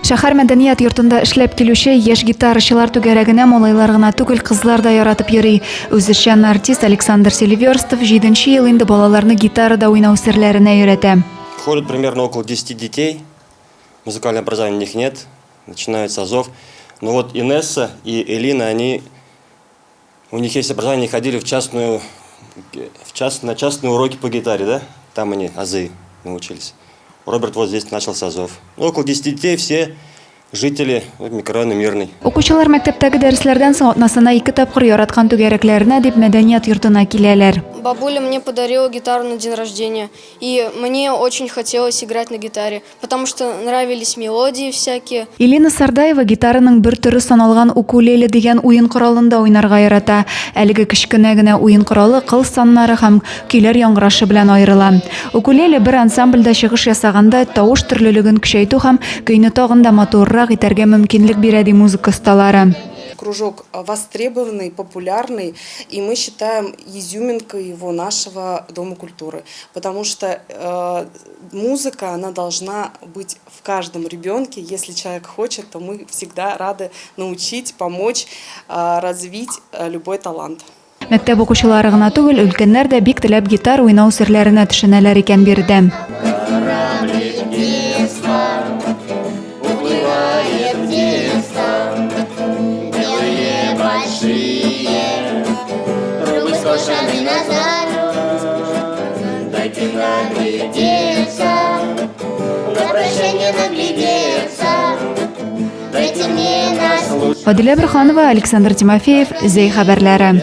Шәһәр мәдәният йортында эшләп килүче яшь гитарачылар түгәрәгенә малайлар гына түгел, кызлар да яратып йөри. Үзешчән артист Александр Селиверстов 7-нче ел инде балаларны гитарада уйнау серләренә өйрәтә. Ходит примерно около 10 детей. Музыкального образования у них нет. Начинают с азов. Но вот Инесса и Элина, у них есть образование, они ходили на частные уроки по гитаре, да? Там они азы научились. Роберт вот здесь начал с азов. Около 10 детей, все жители микрорайона Мирный. Укучылар мәктәптәге дәресләрдән соң атнасына 2 тапкыр яраткан түгәрәкләренә дип мәдәният йортына киләләр. Бабуля мне подарила гитару на день рождения, и мне очень хотелось играть на гитаре, потому что нравились мелодии всякие. Елена Сардаева гитараның бер төрі саналган укулеле дигән уен коралында уйнарга ярата. Әлеге кечкенә генә уен коралы кыл саннары һәм көйләр яңгырашы белән аерыла. Укулеле бер ансамбльдә чыгыш ясаганда тавыш төрлелеген көчәйтү һәм көйне тагын да матуррак итәргә мөмкинлек бирә ди музыка осталары. Кружок востребованный, популярный, и мы считаем изюминкой его нашего Дома культуры, потому что музыка, она должна быть в каждом ребенке. Если человек хочет, то мы всегда рады научить, помочь, развить любой талант. Мәктәп укучылары гына түгел, өлкәннәр дә бик теләп гитар уйнау серләренә төшенәләр икән биредә. Дайте наглядеться, на прощание наглядеться, дайте мне нас. Адилә Брханова, Александр Тимофеев, Зей хәбәрләре.